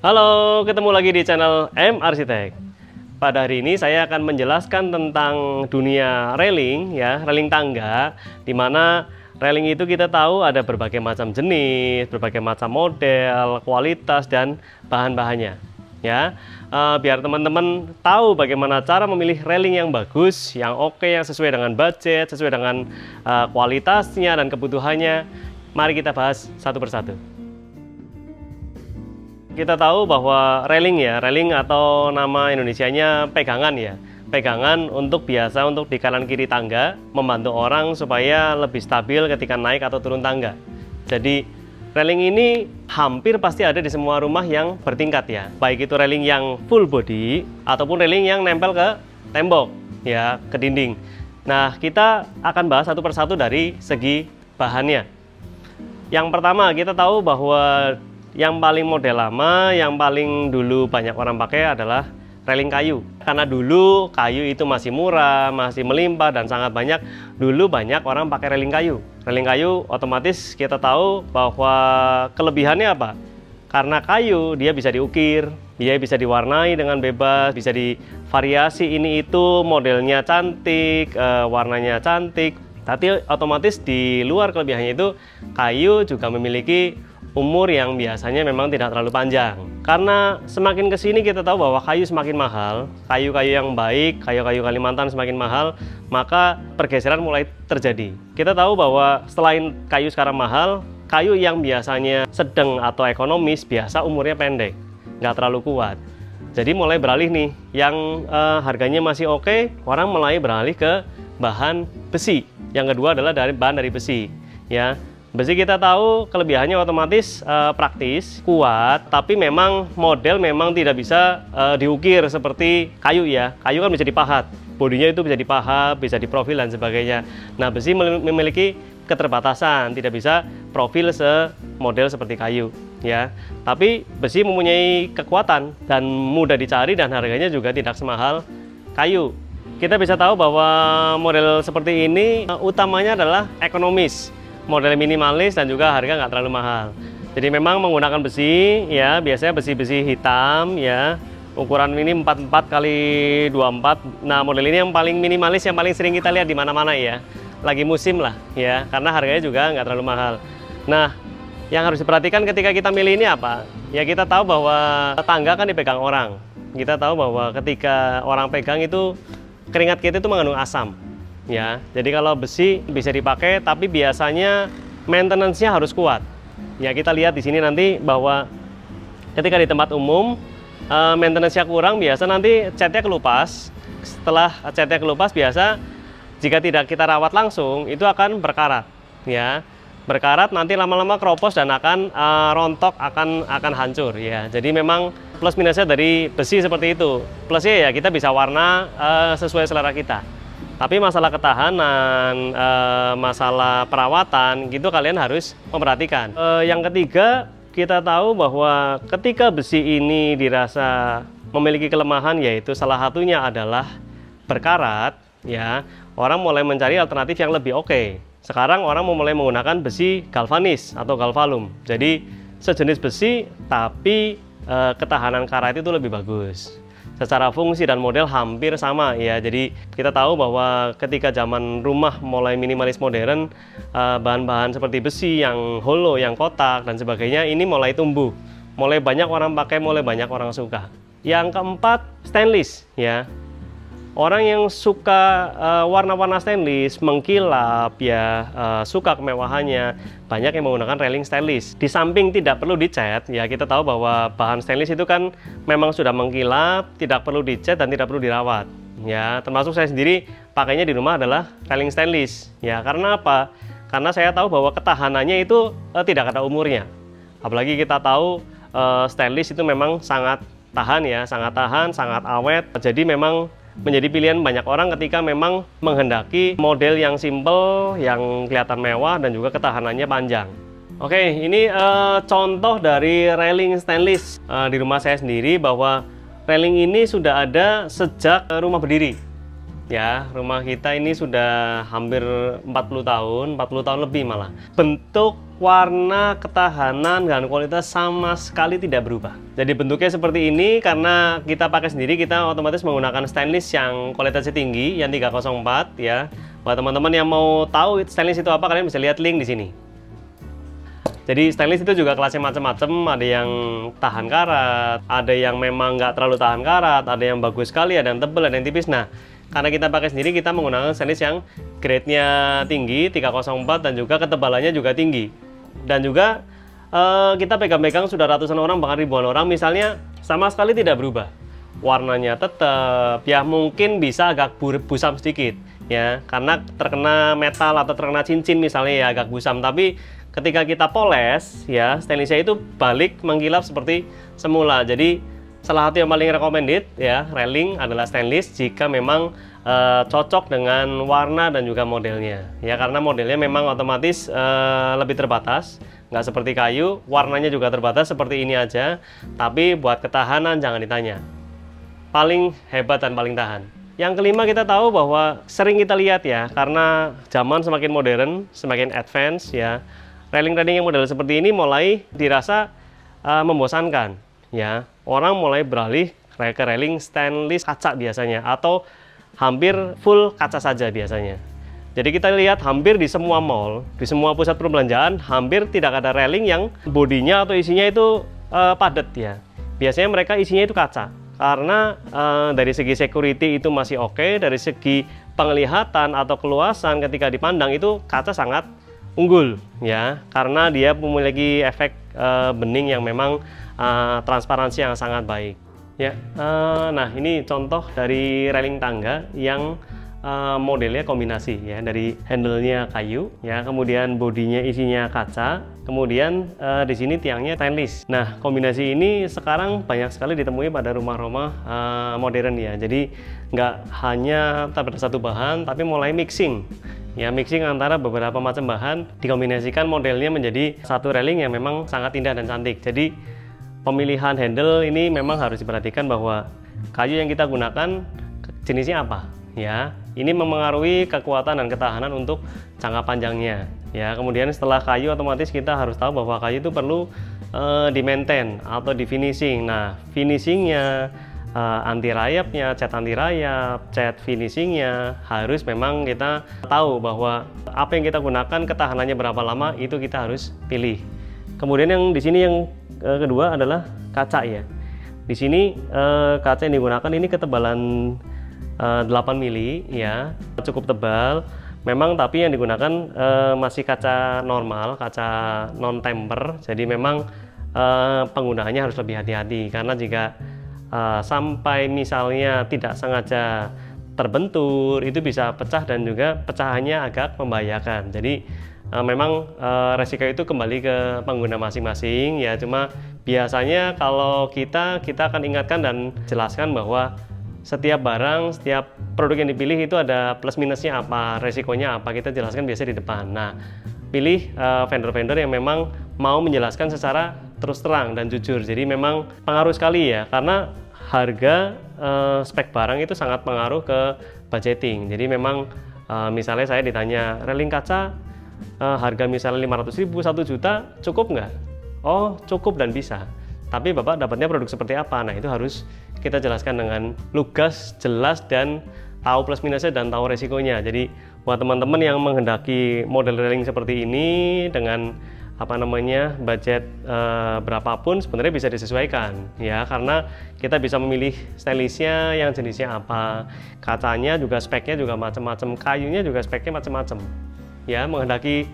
Halo, ketemu lagi di channel M Arsitek. Pada hari ini saya akan menjelaskan tentang dunia railing ya, railing tangga, di mana railing itu kita tahu ada berbagai macam jenis, berbagai macam model, kualitas dan bahan-bahannya. Ya, biar teman-teman tahu bagaimana cara memilih railing yang bagus, yang oke, yang sesuai dengan budget, sesuai dengan kualitasnya dan kebutuhannya. Mari kita bahas satu persatu. Kita tahu bahwa railing ya, railing atau nama Indonesianya pegangan ya. Pegangan biasa untuk di kanan kiri tangga, membantu orang supaya lebih stabil ketika naik atau turun tangga. Jadi railing ini hampir pasti ada di semua rumah yang bertingkat ya. Baik itu railing yang full body ataupun railing yang nempel ke tembok ya, ke dinding. Nah, kita akan bahas satu persatu dari segi bahannya. Yang pertama, kita tahu bahwa yang paling model lama, yang paling dulu banyak orang pakai adalah railing kayu. Karena dulu kayu itu masih murah, masih melimpah dan sangat banyak. Dulu banyak orang pakai railing kayu. Railing kayu otomatis kita tahu bahwa kelebihannya apa? Karena kayu dia bisa diukir, dia bisa diwarnai dengan bebas, bisa divariasi ini itu, modelnya cantik, warnanya cantik. Tapi otomatis di luar kelebihannya itu, kayu juga memiliki umur yang biasanya memang tidak terlalu panjang. Karena semakin kesini kita tahu bahwa kayu semakin mahal, kayu-kayu yang baik, kayu-kayu Kalimantan semakin mahal, maka pergeseran mulai terjadi. Kita tahu bahwa selain kayu sekarang mahal, kayu yang biasanya sedang atau ekonomis biasa umurnya pendek, nggak terlalu kuat. Jadi mulai beralih nih, yang harganya masih oke, orang mulai beralih ke bahan besi. Yang kedua adalah bahan dari besi, ya. Besi kita tahu kelebihannya otomatis praktis, kuat, tapi memang model memang tidak bisa diukir seperti kayu ya. Kayu kan bisa dipahat, bodinya itu bisa dipahat, bisa diprofil dan sebagainya. Nah, besi memiliki keterbatasan, tidak bisa profil semodel seperti kayu ya. Tapi besi mempunyai kekuatan dan mudah dicari dan harganya juga tidak semahal kayu. Kita bisa tahu bahwa model seperti ini utamanya adalah ekonomis, model minimalis dan juga harga nggak terlalu mahal. Jadi memang menggunakan besi ya, biasanya besi-besi hitam ya, ukuran ini 44 kali 24. Nah, model ini yang paling minimalis, yang paling sering kita lihat di mana-mana ya, lagi musim lah ya, karena harganya juga nggak terlalu mahal. Nah, yang harus diperhatikan ketika kita milih ini apa ya, kita tahu bahwa tangga kan dipegang orang. Kita tahu bahwa ketika orang pegang itu keringat kita itu mengandung asam ya. Jadi kalau besi bisa dipakai, tapi biasanya maintenance-nya harus kuat. Ya, kita lihat di sini nanti bahwa ketika di tempat umum maintenance-nya kurang, biasa nanti catnya kelupas. Setelah catnya kelupas, biasa jika tidak kita rawat langsung itu akan berkarat ya. Berkarat nanti lama-lama keropos dan akan rontok, akan hancur ya. Jadi memang plus minusnya dari besi seperti itu. Plusnya ya kita bisa warna sesuai selera kita. Tapi masalah ketahanan, masalah perawatan, gitu kalian harus memperhatikan. Yang ketiga, kita tahu bahwa ketika besi ini dirasa memiliki kelemahan, yaitu salah satunya adalah berkarat, ya, orang mulai mencari alternatif yang lebih oke. Sekarang orang mulai menggunakan besi galvanis atau galvalum. Jadi sejenis besi, tapi ketahanan karat itu lebih bagus. Secara fungsi dan model hampir sama ya. Jadi kita tahu bahwa ketika zaman rumah mulai minimalis modern, bahan-bahan seperti besi yang hollow, yang kotak dan sebagainya ini mulai tumbuh. Mulai banyak orang pakai, mulai banyak orang suka. Yang keempat, stainless ya. Orang yang suka warna-warna stainless, mengkilap ya, suka kemewahannya, banyak yang menggunakan railing stainless. Di samping tidak perlu dicat ya, kita tahu bahwa bahan stainless itu kan memang sudah mengkilap, tidak perlu dicat dan tidak perlu dirawat ya. Termasuk saya sendiri pakainya di rumah adalah railing stainless ya. Karena apa? Karena saya tahu bahwa ketahanannya itu tidak ada umurnya. Apalagi kita tahu stainless itu memang sangat tahan ya, sangat tahan, sangat awet. Jadi memang menjadi pilihan banyak orang ketika memang menghendaki model yang simple, yang kelihatan mewah dan juga ketahanannya panjang. Oke, ini contoh dari railing stainless di rumah saya sendiri, bahwa railing ini sudah ada sejak rumah berdiri. ya. Rumah kita ini sudah hampir 40 tahun, 40 tahun lebih malah. Bentuk, warna, ketahanan, dan kualitas sama sekali tidak berubah. Jadi bentuknya seperti ini karena kita pakai sendiri, kita otomatis menggunakan stainless yang kualitasnya tinggi, yang 304 ya. Buat teman-teman yang mau tahu stainless itu apa, kalian bisa lihat link di sini. Jadi stainless itu juga kelasnya macam-macam, ada yang tahan karat, ada yang memang nggak terlalu tahan karat, ada yang bagus sekali, ada yang tebal, ada yang tipis. Nah, karena kita pakai sendiri, kita menggunakan stainless yang grade-nya tinggi, 304, dan juga ketebalannya juga tinggi. Dan juga kita pegang-pegang sudah ratusan orang, bahkan ribuan orang, misalnya sama sekali tidak berubah. Warnanya tetap, ya mungkin bisa agak busam sedikit, ya, karena terkena metal atau terkena cincin misalnya ya agak busam, tapi ketika kita poles ya stainlessnya itu balik mengkilap seperti semula. Jadi salah satu yang paling recommended ya railing adalah stainless jika memang cocok dengan warna dan juga modelnya ya, karena modelnya memang otomatis lebih terbatas, nggak seperti kayu, warnanya juga terbatas seperti ini aja, tapi buat ketahanan jangan ditanya, paling hebat dan paling tahan. Yang kelima, kita tahu bahwa sering kita lihat ya, karena zaman semakin modern, semakin advance ya, railing-railing yang model seperti ini mulai dirasa membosankan ya. Orang mulai beralih ke railing stainless kaca biasanya, atau hampir full kaca saja biasanya. Jadi kita lihat hampir di semua mall, di semua pusat perbelanjaan, hampir tidak ada railing yang bodinya atau isinya itu padat ya. Biasanya mereka isinya itu kaca. Karena dari segi security itu masih oke, dari segi penglihatan atau keluasan ketika dipandang itu kaca sangat unggul ya, karena dia memiliki efek bening yang memang transparansi yang sangat baik ya. Nah, ini contoh dari railing tangga yang modelnya kombinasi ya, dari handle-nya kayu ya, kemudian bodinya isinya kaca, kemudian di sini tiangnya stainless. Nah, kombinasi ini sekarang banyak sekali ditemui pada rumah-rumah modern ya. Jadi nggak hanya pada satu bahan, tapi mulai mixing ya, mixing antara beberapa macam bahan, dikombinasikan modelnya menjadi satu railing yang memang sangat indah dan cantik. Jadi pemilihan handle ini memang harus diperhatikan bahwa kayu yang kita gunakan jenisnya apa ya. Ini memengaruhi kekuatan dan ketahanan untuk jangka panjangnya ya. Kemudian setelah kayu, otomatis kita harus tahu bahwa kayu itu perlu di maintain atau di finishing. Nah, finishingnya, anti rayapnya, cat anti rayap, cat finishingnya harus memang kita tahu bahwa apa yang kita gunakan ketahanannya berapa lama, itu kita harus pilih. Kemudian yang di sini yang kedua adalah kaca ya. Di sini kaca yang digunakan ini ketebalan 8 mili ya, cukup tebal memang, tapi yang digunakan masih kaca normal, kaca non temper. Jadi memang penggunaannya harus lebih hati-hati, karena jika sampai misalnya tidak sengaja terbentur, itu bisa pecah dan juga pecahannya agak membahayakan. Jadi memang resiko itu kembali ke pengguna masing-masing ya. Cuma biasanya kalau kita akan ingatkan dan jelaskan bahwa setiap barang, setiap produk yang dipilih itu ada plus minusnya apa, resikonya apa, kita jelaskan biasa di depan. Nah, pilih vendor-vendor yang memang mau menjelaskan secara terus terang dan jujur. Jadi memang pengaruh sekali ya, karena harga spek barang itu sangat pengaruh ke budgeting. Jadi memang misalnya saya ditanya railing kaca harga misalnya 500.000, 1 juta cukup nggak? Oh, cukup dan bisa. Tapi Bapak dapatnya produk seperti apa? Nah, itu harus kita jelaskan dengan lugas, jelas, dan tahu plus minusnya dan tahu resikonya. Jadi buat teman-teman yang menghendaki model railing seperti ini dengan budget berapapun, sebenarnya bisa disesuaikan ya, karena kita bisa memilih stainlessnya yang jenisnya apa, kacanya juga speknya juga macam-macam, kayunya juga speknya macam-macam ya. Menghendaki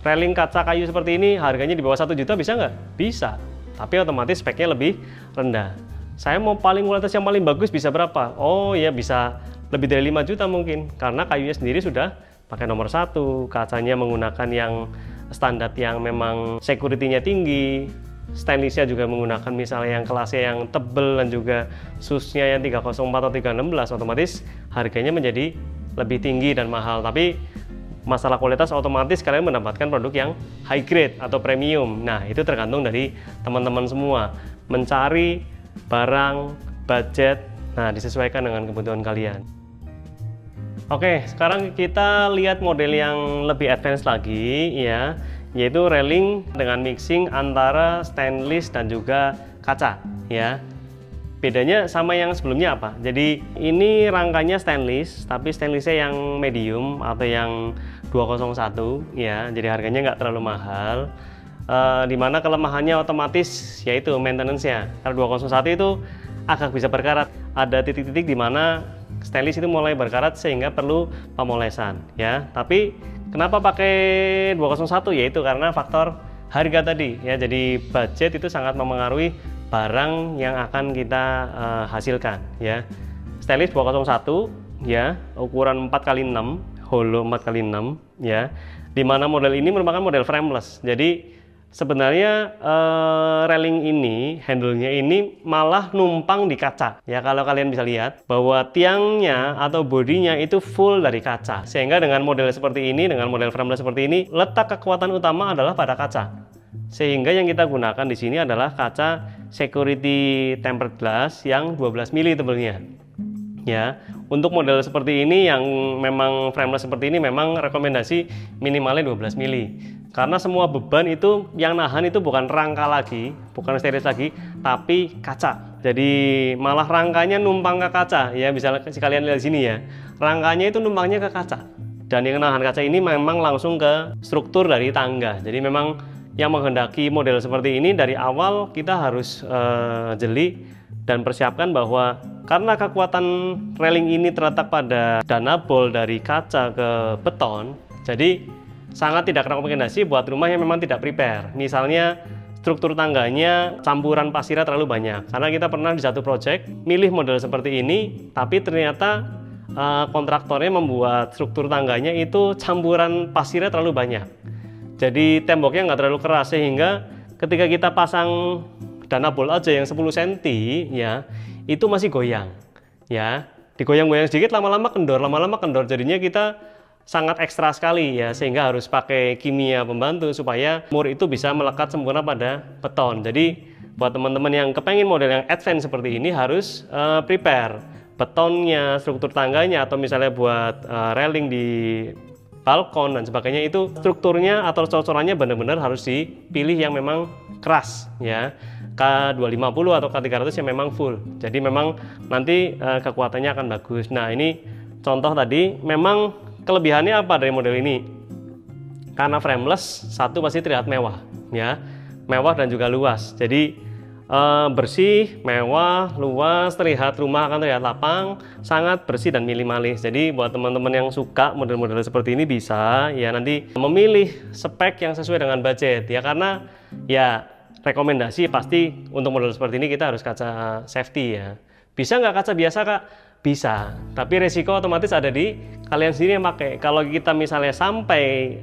railing kaca kayu seperti ini harganya di bawah 1 juta bisa nggak? Bisa, tapi otomatis speknya lebih rendah. Saya mau kualitas yang paling bagus bisa berapa? Oh ya, bisa lebih dari 5 juta mungkin, karena kayunya sendiri sudah pakai nomor 1, kacanya menggunakan yang standar yang memang security-nya tinggi, stainless-nya juga menggunakan misalnya yang kelasnya yang tebel, dan juga susnya yang 304 atau 316, otomatis harganya menjadi lebih tinggi dan mahal. Tapi masalah kualitas, otomatis kalian mendapatkan produk yang high grade atau premium. Nah, itu tergantung dari teman-teman semua mencari barang budget, nah disesuaikan dengan kebutuhan kalian. Oke, sekarang kita lihat model yang lebih advance lagi ya, yaitu railing dengan mixing antara stainless dan juga kaca ya. Bedanya sama yang sebelumnya apa? Jadi ini rangkanya stainless, tapi stainlessnya yang medium atau yang 201 ya, jadi harganya nggak terlalu mahal. Dimana kelemahannya otomatis yaitu maintenance-nya. Kalau 201 itu agak bisa berkarat, ada titik-titik di mana stainless itu mulai berkarat sehingga perlu pemolesan ya. Tapi kenapa pakai 201? Yaitu karena faktor harga tadi ya. Jadi budget itu sangat memengaruhi barang yang akan kita hasilkan ya. Stainless 201 ya, ukuran 4x6, hollow 4x6 ya. Dimana model ini merupakan model frameless. Jadi sebenarnya railing ini, handle-nya ini malah numpang di kaca ya. Kalau kalian bisa lihat bahwa tiangnya atau bodinya itu full dari kaca, sehingga dengan model seperti ini, dengan model frameless seperti ini, letak kekuatan utama adalah pada kaca. Sehingga yang kita gunakan di sini adalah kaca security tempered glass yang 12 mili tebelnya ya. Untuk model seperti ini yang memang frameless seperti ini memang rekomendasi minimalnya 12 mili. Karena semua beban itu yang nahan itu bukan rangka lagi, bukan stainless lagi, tapi kaca. Jadi malah rangkanya numpang ke kaca ya, bisa sekalian lihat di sini ya. Rangkanya itu numpangnya ke kaca. Dan yang nahan kaca ini memang langsung ke struktur dari tangga. Jadi memang yang menghendaki model seperti ini dari awal kita harus jeli dan persiapkan bahwa karena kekuatan railing ini terletak pada danabol dari kaca ke beton, jadi sangat tidak rekomendasi buat rumah yang memang tidak prepare. Misalnya struktur tangganya campuran pasirnya terlalu banyak. Karena kita pernah di satu project milih model seperti ini, tapi ternyata kontraktornya membuat struktur tangganya itu campuran pasirnya terlalu banyak. Jadi temboknya nggak terlalu keras, sehingga ketika kita pasang danabol aja yang 10 cm ya, itu masih goyang ya. Digoyang-goyang sedikit, lama-lama kendor, jadinya kita sangat ekstra sekali ya, sehingga harus pakai kimia pembantu supaya mur itu bisa melekat sempurna pada beton. Jadi buat teman-teman yang kepengen model yang advance seperti ini harus prepare betonnya, struktur tangganya, atau misalnya buat railing di balkon dan sebagainya, itu strukturnya atau cocorannya benar-benar harus dipilih yang memang keras ya, K250 atau K300 yang memang full. Jadi memang nanti kekuatannya akan bagus. Nah ini contoh tadi. Memang kelebihannya apa dari model ini? Karena frameless, satu pasti terlihat mewah ya, mewah dan juga luas. Jadi bersih, mewah, luas, terlihat rumah akan terlihat lapang, sangat bersih dan minimalis. Jadi buat teman-teman yang suka model-model seperti ini bisa ya nanti memilih spek yang sesuai dengan budget ya. Karena ya rekomendasi pasti untuk model seperti ini kita harus kaca safety ya. Bisa nggak kaca biasa Kak? Bisa, tapi resiko otomatis ada di kalian sendiri yang pakai. Kalau kita misalnya sampai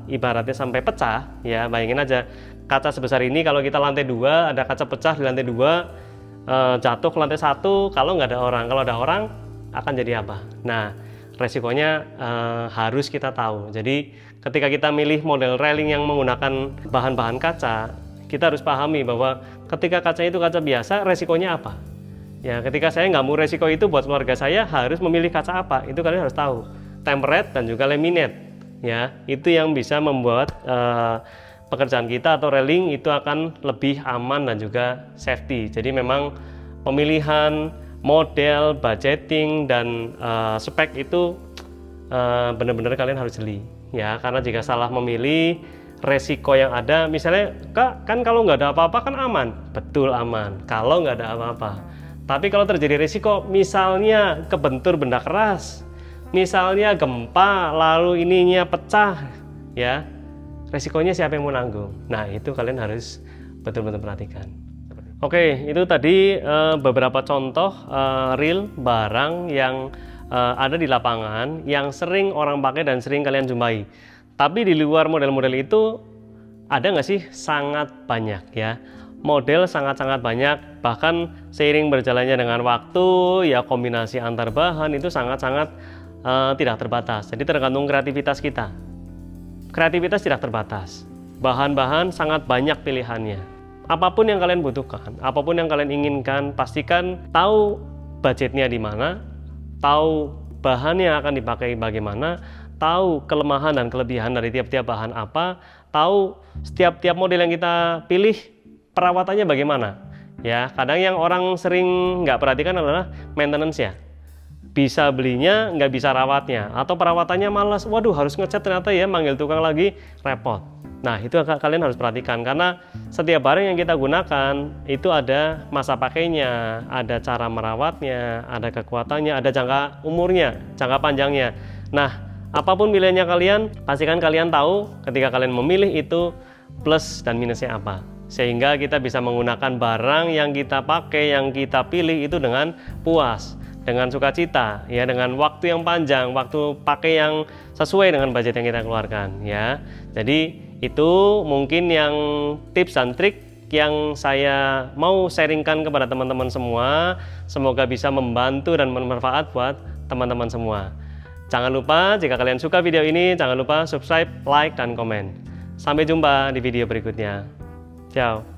ibaratnya sampai pecah ya, bayangin aja kaca sebesar ini, kalau kita lantai 2 ada kaca pecah di lantai 2, jatuh ke lantai 1, kalau nggak ada orang, kalau ada orang akan jadi apa? Nah resikonya harus kita tahu. Jadi ketika kita milih model railing yang menggunakan bahan-bahan kaca, kita harus pahami bahwa ketika kaca itu kaca biasa, resikonya apa ya. Ketika saya nggak mau resiko itu buat keluarga saya, harus memilih kaca apa, itu kalian harus tahu. Tempered dan juga laminate ya, itu yang bisa membuat pekerjaan kita atau railing itu akan lebih aman dan juga safety. Jadi memang pemilihan model, budgeting, dan spek itu benar-benar kalian harus jeli ya. Karena jika salah memilih, resiko yang ada, misalnya Kak, kan kalau nggak ada apa-apa kan aman. Betul aman kalau nggak ada apa-apa. Tapi kalau terjadi resiko, misalnya kebentur benda keras, misalnya gempa, lalu ininya pecah ya, resikonya siapa yang mau nanggung? Nah itu kalian harus betul-betul perhatikan. Oke, itu tadi beberapa contoh real barang yang ada di lapangan yang sering orang pakai dan sering kalian jumpai. Tapi di luar model-model itu ada nggak sih? Sangat banyak ya. Model sangat-sangat banyak, bahkan seiring berjalannya dengan waktu ya, kombinasi antar bahan itu sangat-sangat tidak terbatas. Jadi tergantung kreativitas kita. Kreativitas tidak terbatas, bahan-bahan sangat banyak pilihannya. Apapun yang kalian butuhkan, apapun yang kalian inginkan, pastikan tahu budgetnya di mana, tahu bahan yang akan dipakai bagaimana, tahu kelemahan dan kelebihan dari tiap-tiap bahan apa, tahu setiap model yang kita pilih perawatannya bagaimana. Ya, kadang yang orang sering nggak perhatikan adalah maintenance ya. Bisa belinya, nggak bisa rawatnya, atau perawatannya malas, waduh harus ngecat ternyata ya, manggil tukang lagi, repot. Nah, itu kalian harus perhatikan, karena setiap barang yang kita gunakan, itu ada masa pakainya, ada cara merawatnya, ada kekuatannya, ada jangka umurnya, jangka panjangnya. Nah, apapun pilihannya kalian, pastikan kalian tahu ketika kalian memilih itu plus dan minusnya apa. Sehingga kita bisa menggunakan barang yang kita pakai, yang kita pilih itu dengan puas, dengan sukacita, ya, dengan waktu yang panjang, waktu pakai yang sesuai dengan budget yang kita keluarkan, ya. Jadi itu mungkin yang tips dan trik yang saya mau sharingkan kepada teman-teman semua. Semoga bisa membantu dan bermanfaat buat teman-teman semua. Jangan lupa jika kalian suka video ini, jangan lupa subscribe, like, dan komen. Sampai jumpa di video berikutnya. Ciao.